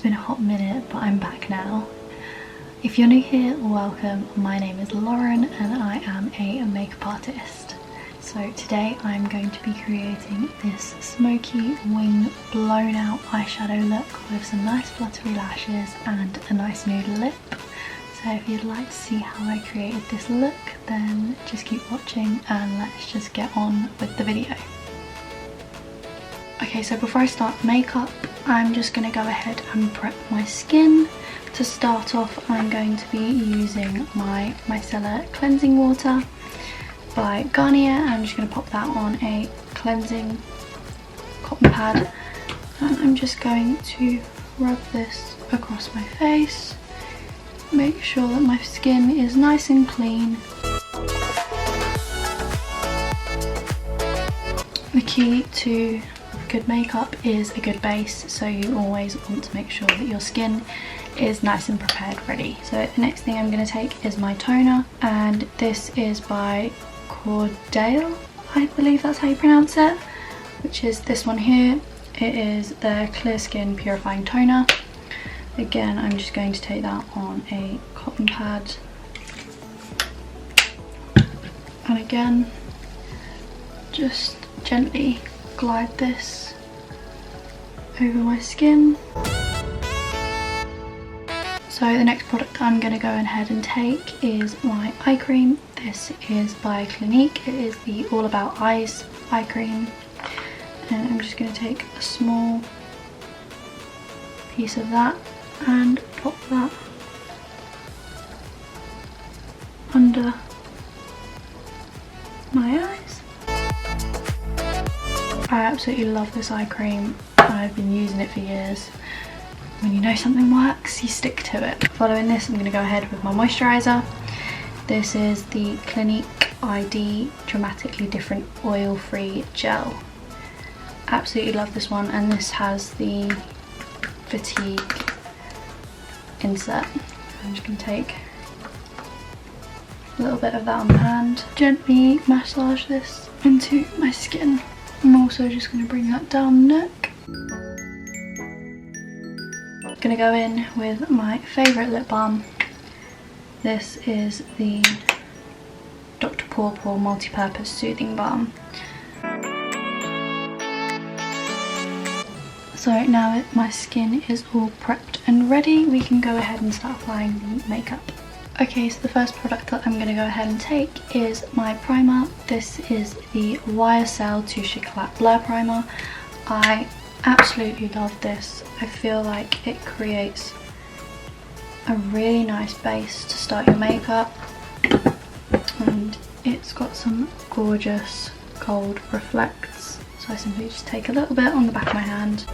been a hot minute, but I'm back now. If you're new here, welcome. My name is Lauren and I am a makeup artist. So today I'm going to be creating this Smokey wing blown out eyeshadow look with some nice fluttery lashes and a nice nude lip. So if you'd like to see how I created this look, then just keep watching and let's just get on with the video. Okay, so before I start makeup, I'm just going to go ahead and prep my skin. To start off, I'm going to be using my micellar cleansing water by Garnier. I'm just going to pop that on a cleansing cotton pad and I'm just going to rub this across my face. Make sure that my skin is nice and clean. The key to good makeup is a good base, so you always want to make sure that your skin is nice and prepared ready. So the next thing I'm going to take is my toner, and this is by Cordale, I believe that's how you pronounce it, which is this one here. It is the Clear Skin Purifying Toner. Again, I'm just going to take that on a cotton pad, and again just gently glide this over my skin. So the next product I'm going to go ahead and take is my eye cream. This is by Clinique. It is the All About Eyes eye cream, and I'm just going to take a small piece of that and pop that under my eyes. I absolutely love this eye cream. I've been using it for years. When you know something works, you stick to it. Following this, I'm going to go ahead with my moisturiser. This is the Clinique ID Dramatically Different Oil-Free Gel. Absolutely love this one, and this has the fatigue insert. I'm just going to take a little bit of that on the hand, gently massage this into my skin. I'm also just going to bring that down the neck. I'm going to go in with my favourite lip balm. This is the Dr. Paw Multi-Purpose Soothing Balm. So now that my skin is all prepped and ready, we can go ahead and start applying the makeup. Okay, so the first product that I'm going to go ahead and take is my primer. This is the YSL Touche Éclat Blur Primer. I absolutely love this. I feel like it creates a really nice base to start your makeup, and it's got some gorgeous gold reflects. So I simply just take a little bit on the back of my hand.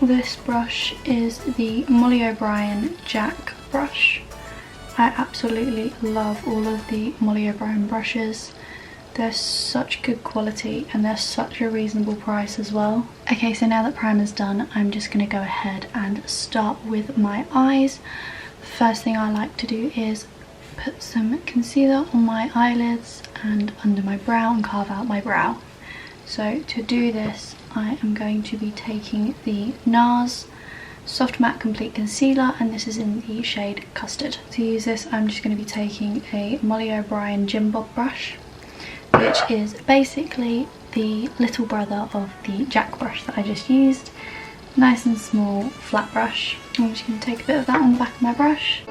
This brush is the Molly O'Brien Jack brush. I absolutely love all of the Molly O'Brien brushes. They're such good quality and they're such a reasonable price as well. Okay, so now that primer's done, I'm just going to go ahead and start with my eyes. The first thing I like to do is put some concealer on my eyelids and under my brow and carve out my brow. So to do this, I am going to be taking the Nars Soft Matte Complete Concealer, and this is in the shade Custard. To use this, I'm just going to be taking a Molly O'Brien Gym Bob brush, which is basically the little brother of the Jack brush that I just used. Nice and small, flat brush. I'm just going to take a bit of that on the back of my brush.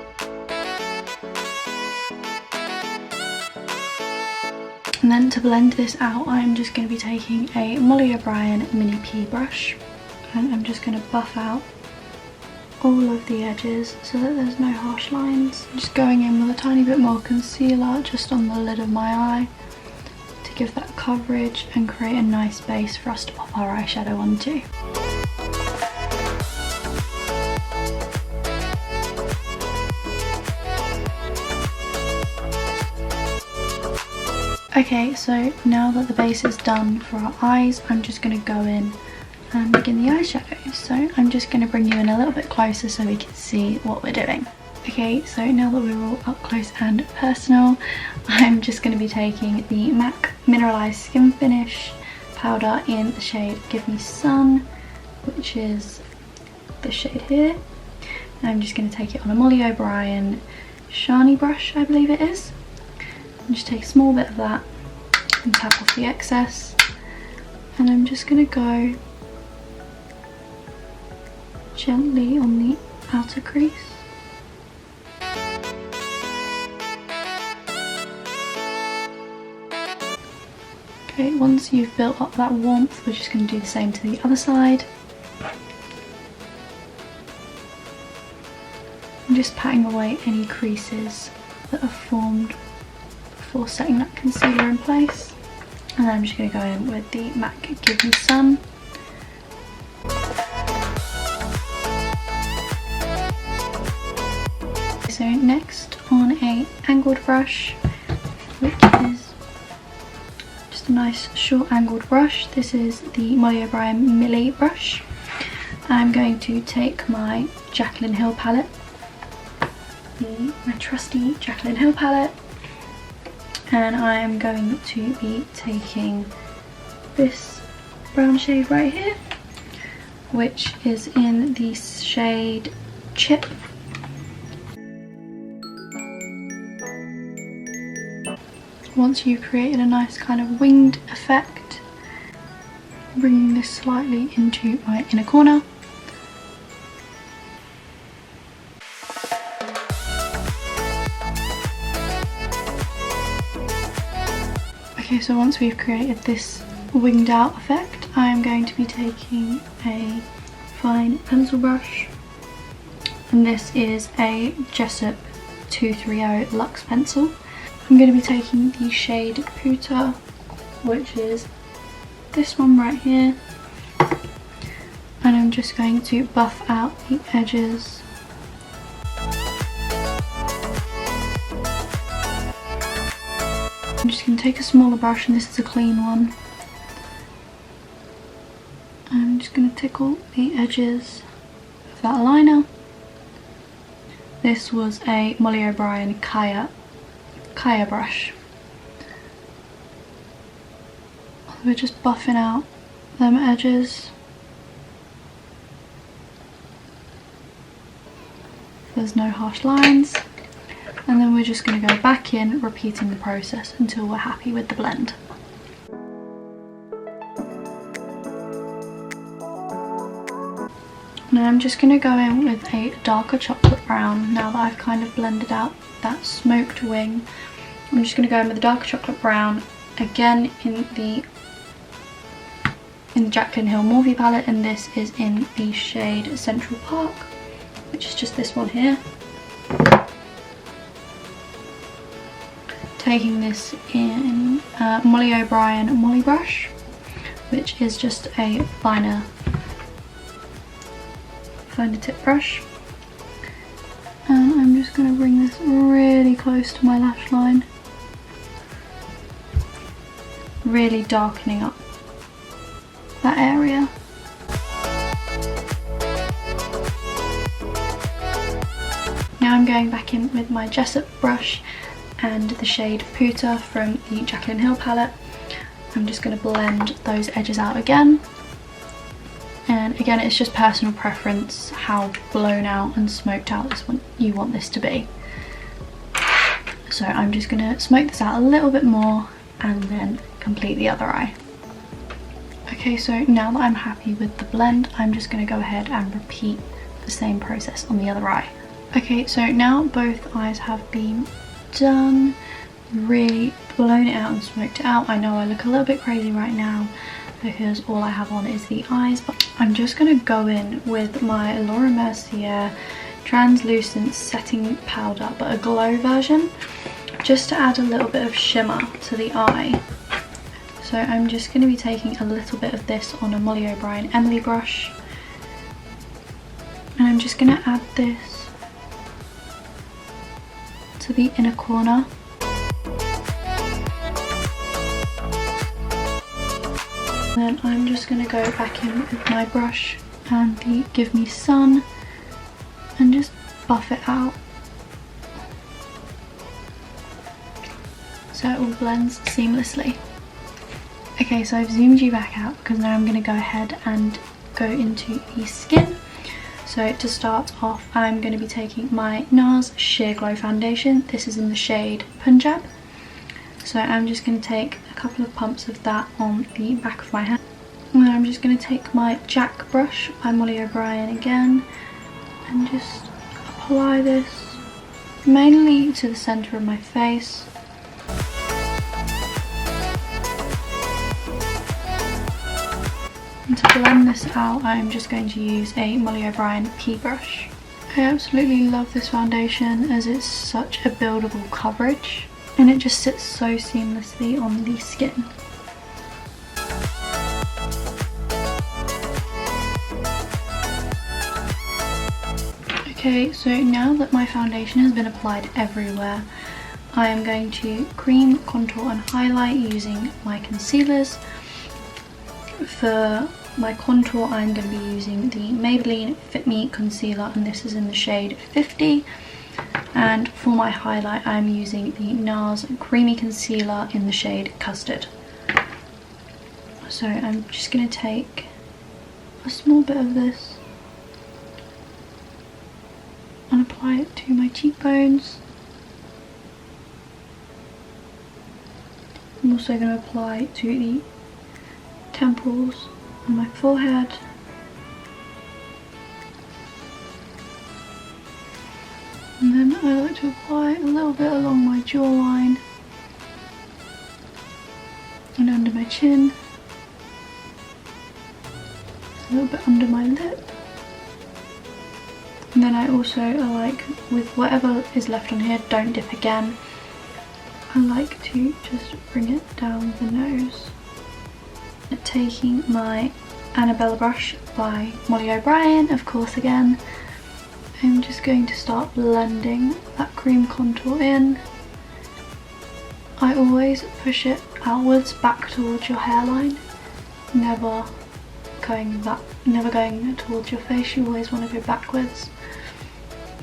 And then to blend this out, I'm just going to be taking a Molly O'Brien Mini P brush, and I'm just going to buff out all of the edges so that there's no harsh lines. I'm just going in with a tiny bit more concealer just on the lid of my eye to give that coverage and create a nice base for us to pop our eyeshadow onto. Okay, so now that the base is done for our eyes, I'm just going to go in and begin the eyeshadow. So I'm just going to bring you in a little bit closer so we can see what we're doing. Okay, so now that we're all up close and personal, I'm just going to be taking the MAC Mineralize Skin Finish powder in the shade Give Me Sun, which is this shade here. And I'm just going to take it on a Molly O'Brien shiny brush, I believe it is. And just take a small bit of that and tap off the excess. And I'm just going to go gently on the outer crease. Okay, once you've built up that warmth, we're just going to do the same to the other side. I'm just patting away any creases that are formed before setting that concealer in place. And then I'm just going to go in with the MAC Give Me Sun. So next, on a angled brush, which is just a nice short angled brush. This is the Molly O'Brien Millie brush. I'm going to take my Jaclyn Hill palette, my trusty Jaclyn Hill palette, and I am going to be taking this brown shade right here, which is in the shade Chip. Once you've created a nice kind of winged effect, bringing this slightly into my inner corner. Okay, so once we've created this winged out effect, I am going to be taking a fine pencil brush, and this is a Jessup 230 Luxe pencil. I'm going to be taking the shade Puta, which is this one right here, and I'm just going to buff out the edges. I'm just going to take a smaller brush, and this is a clean one. I'm just going to tickle the edges of that liner. This was a Molly O'Brien Kaya brush. We're just buffing out them edges. There's no harsh lines. And then we're just going to go back in, repeating the process until we're happy with the blend. Now I'm just going to go in with a darker chocolate brown. Now that I've kind of blended out that smoked wing, I'm just going to go in with a darker chocolate brown, again in the Jaclyn Hill Morphe palette, and this is in the shade Central Park, which is just this one here. Taking this in Molly O'Brien Molly brush, which is just a finer tip brush, and I'm just going to bring this really close to my lash line, really darkening up that area. Now I'm going back in with my Jessup brush and the shade Puta from the Jaclyn Hill palette. I'm just going to blend those edges out again. And again, it's just personal preference how blown out and smoked out you want this to be. So I'm just going to smoke this out a little bit more and then complete the other eye. Okay, so now that I'm happy with the blend, I'm just going to go ahead and repeat the same process on the other eye. Okay, so now both eyes have been done, really blown it out and smoked it out. I know I look a little bit crazy right now because all I have on is the eyes, but I'm just going to go in with my Laura Mercier translucent setting powder, but a glow version, just to add a little bit of shimmer to the eye. So I'm just going to be taking a little bit of this on a Molly O'Brien Emily brush, and I'm just going to add this to the inner corner. Then I'm just going to go back in with my brush and the Give Me Sun and just buff it out so it all blends seamlessly. Okay, so I've zoomed you back out because now I'm going to go ahead and go into the skin. So to start off, I'm going to be taking my Nars Sheer Glow foundation. This is in the shade Punjab. So I'm just going to take a couple of pumps of that on the back of my hand. And then I'm just going to take my Jack brush by Molly O'Brien again and just apply this mainly to the centre of my face. And to blend this out, I'm just going to use a Molly O'Brien P brush. I absolutely love this foundation as it's such a buildable coverage and it just sits so seamlessly on the skin. Okay, so now that my foundation has been applied everywhere, I am going to cream, contour and highlight using my concealers. For my contour, I'm going to be using the Maybelline Fit Me Concealer, and this is in the shade 50. And for my highlight, I'm using the Nars Creamy Concealer in the shade Custard. So I'm just going to take a small bit of this and apply it to my cheekbones. I'm also going to apply it to the temples on my forehead. And then I like to apply a little bit along my jawline and under my chin, a little bit under my lip. And then I also like, with whatever is left on here, don't dip again. I like to just bring it down the nose. Taking my Annabella brush by Molly O'Brien, of course again, I'm just going to start blending that cream contour in. I always push it outwards back towards your hairline, never going towards your face. You always want to go backwards.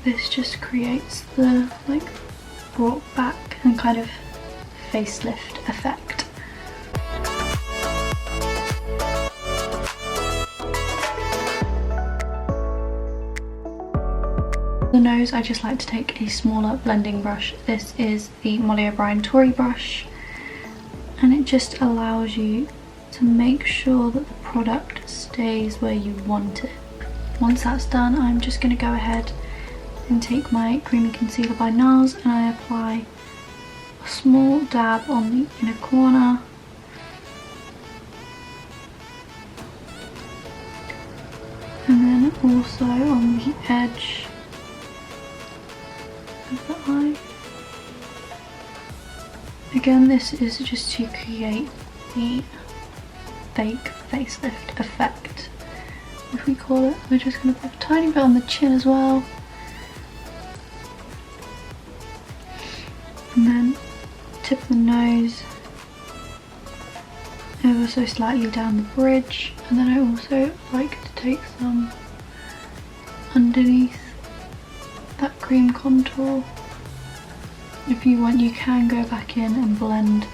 This just creates the brought back and kind of facelift effect. The nose, I just like to take a smaller blending brush. This is the Molly O'Brien Tory brush, and it just allows you to make sure that the product stays where you want it. Once that's done, I'm just going to go ahead and take my Creamy Concealer by Nars and I apply a small dab on the inner corner. And then also on the edge of the eye. Again, this is just to create the fake facelift effect, if we call it. We're just going to put a tiny bit on the chin as well. And then tip of the nose, ever so slightly down the bridge. And then I also like to take some underneath that cream contour. If you want, you can go back in and blend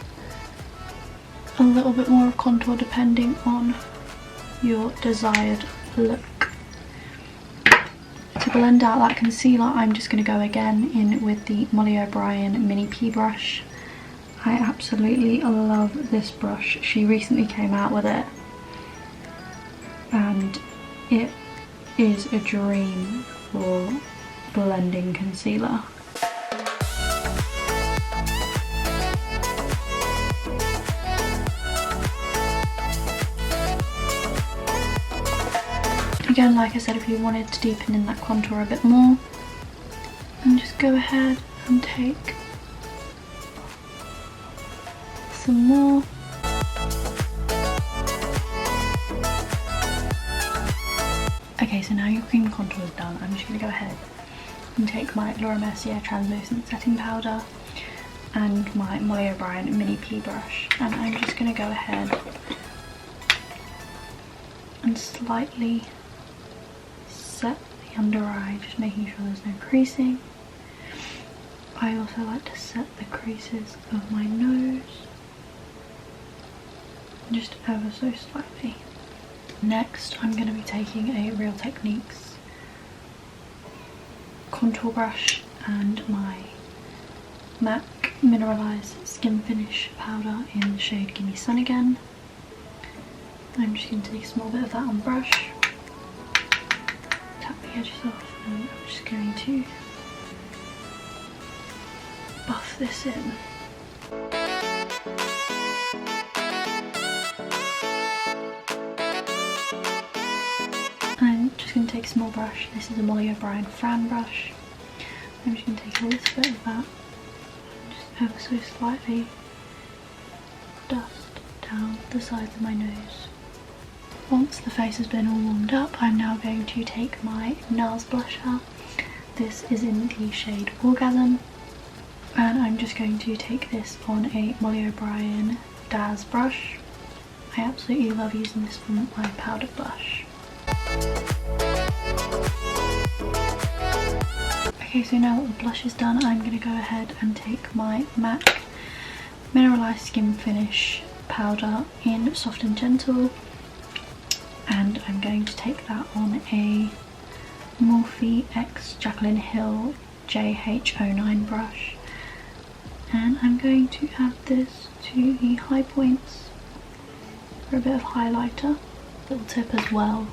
a little bit more of contour depending on your desired look. To blend out that concealer, I'm just going to go again in with the Molly O'Brien Mini P brush. I absolutely love this brush. She recently came out with it and it is a dream for blending concealer. Again, like I said, if you wanted to deepen in that contour a bit more, and just go ahead and take some more. Okay, so now your cream contour is done. I'm just going to go ahead and take my Laura Mercier translucent setting powder and my Molly O'Brien Mini P brush, and I'm just going to go ahead and slightly set the under eye, just making sure there's no creasing. I also like to set the creases of my nose. just ever so slightly. Next I'm going to be taking a Real Techniques contour brush and my MAC Mineralize Skin Finish powder in the shade Gimme Sun Again. I'm just going to take a small bit of that on the brush, tap the edges off, and I'm just going to buff this in. I'm just going to take a small brush. This is a Molly O'Brien Fran brush. I'm just going to take a little bit of that and just ever so slightly dust down the sides of my nose. Once the face has been all warmed up, I'm now going to take my Nars Blush out. This is in the shade Orgasm, and I'm just going to take this on a Molly O'Brien Daz brush. I absolutely love using this for my powdered blush. Okay, so now that the blush is done, I'm going to go ahead and take my MAC Mineralize Skin Finish powder in Soft and Gentle, and I'm going to take that on a Morphe X Jaclyn Hill JH09 brush, and I'm going to add this to the high points for a bit of highlighter. Little tip as well,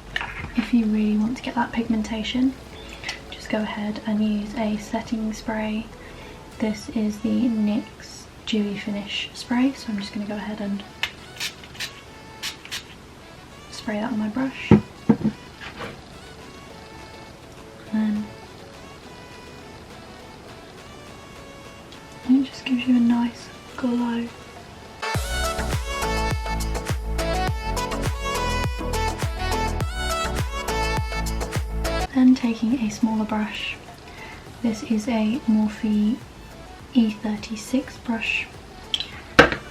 if you really want to get that pigmentation, just go ahead and use a setting spray. This is the NYX Dewy Finish spray, so I'm just going to go ahead and spray that on my brush, and it just gives you a nice glow. Then taking a smaller brush, this is a Morphe E36 brush,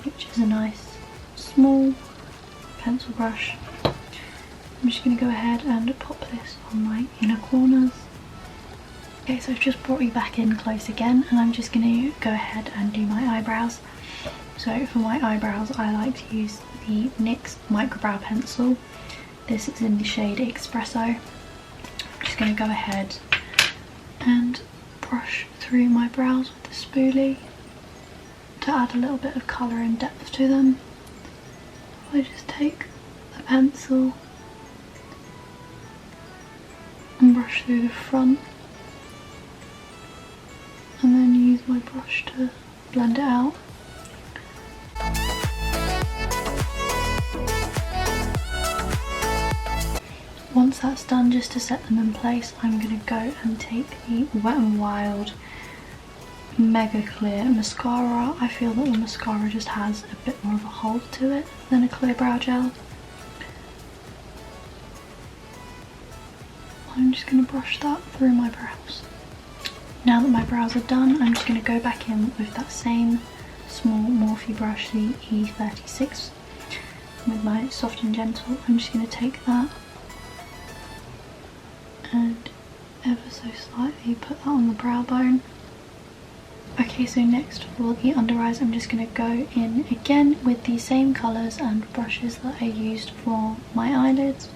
which is a nice small pencil brush. I'm just going to go ahead and pop this on my inner corners. Okay, so I've just brought you back in close again, and I'm just going to go ahead and do my eyebrows. So for my eyebrows, I like to use the NYX Microbrow Pencil. This is in the shade Espresso. I'm just going to go ahead and brush through my brows with the spoolie to add a little bit of colour and depth to them. I just take the pencil and brush through the front, and then use my brush to blend it out. Once that's done, just to set them in place, I'm going to go and take the Wet n Wild Mega Clear Mascara. I feel that the mascara just has a bit more of a hold to it than a clear brow gel. I'm just going to brush that through my brows. Now that my brows are done, I'm just going to go back in with that same small Morphe brush, the E36, with my Soft and Gentle. I'm just going to take that and ever so slightly put that on the brow bone. Okay, so next for the under eyes, I'm just going to go in again with the same colours and brushes that I used for my eyelids.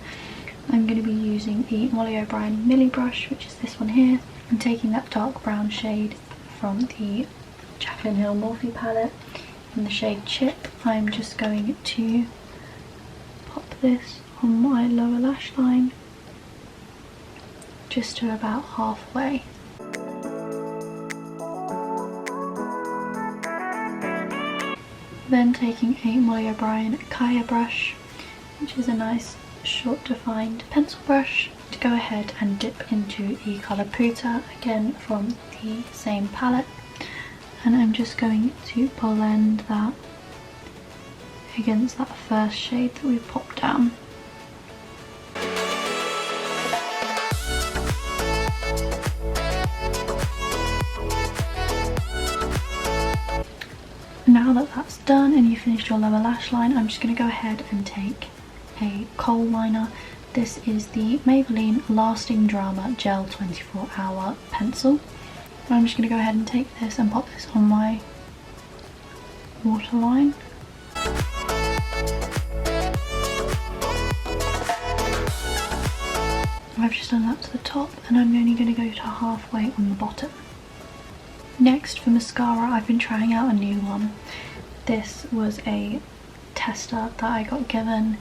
I'm going to be using the Molly O'Brien Millie brush, which is this one here. I'm taking that dark brown shade from the Jaclyn Hill Morphe palette in the shade Chip. I'm just going to pop this on my lower lash line, just to about halfway. Then taking a Molly O'Brien Kaya brush, which is a nice short defined pencil brush, to go ahead and dip into the colour Puta, again from the same palette, and I'm just going to blend that against that first shade that we've popped down. Now that that's done and you've finished your lower lash line, I'm just going to go ahead and take a kohl liner. This is the Maybelline Lasting Drama Gel 24 Hour Pencil. I'm just going to go ahead and take this and pop this on my waterline. I've just done that to the top, and I'm only going to go to halfway on the bottom. Next, for mascara, I've been trying out a new one. This was a tester that I got given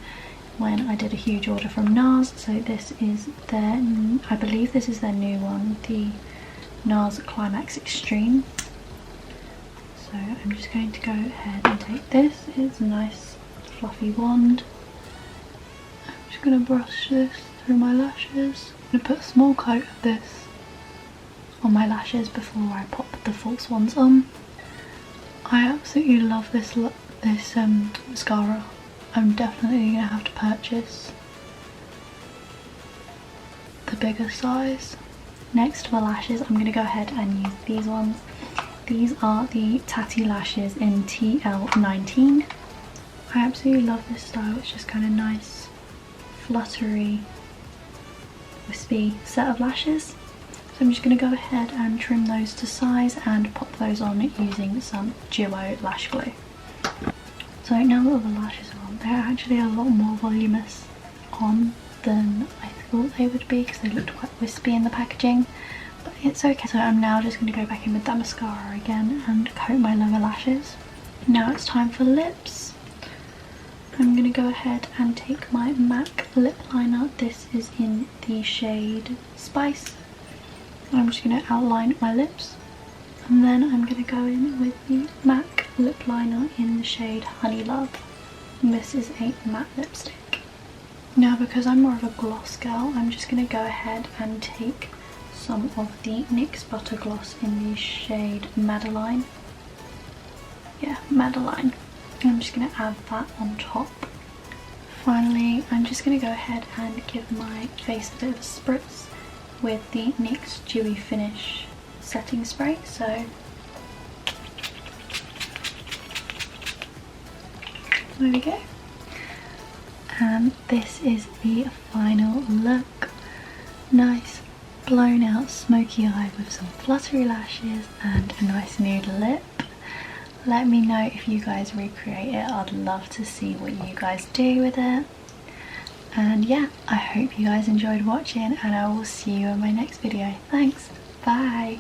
when I did a huge order from Nars. So this is their, I believe this is their new one, the Nars Climax Extreme. So I'm just going to go ahead and take this. It's a nice fluffy wand. I'm just going to brush this through my lashes. I'm going to put a small coat of this on my lashes before I pop the false ones on. I absolutely love this mascara. I'm definitely going to have to purchase the bigger size. Next for lashes, I'm going to go ahead and use these ones. These are the Tatty Lashes in TL19. I absolutely love this style. It's just kind of nice, fluttery, wispy set of lashes. So I'm just going to go ahead and trim those to size and pop those on using some Duo Lash Glue. So now that the lashes are on, they're actually a lot more voluminous on than I thought they would be, because they looked quite wispy in the packaging, but it's okay. So I'm now just going to go back in with that mascara again and coat my lower lashes. Now it's time for lips. I'm going to go ahead and take my MAC lip liner. This is in the shade Spice. I'm just going to outline my lips, and then I'm going to go in with the MAC lip liner in the shade Honey Love. And this is a matte lipstick. Now, because I'm more of a gloss girl, I'm just going to go ahead and take some of the NYX Butter Gloss in the shade Madeline. Yeah, Madeline. I'm just going to add that on top. Finally, I'm just going to go ahead and give my face a bit of a spritz with the NYX Dewy Finish setting spray. So there we go. And this is the final look. Nice blown out smoky eye with some fluttery lashes and a nice nude lip. Let me know if you guys recreate it. I'd love to see what you guys do with it. And yeah, I hope you guys enjoyed watching, and I will see you in my next video. Thanks, bye!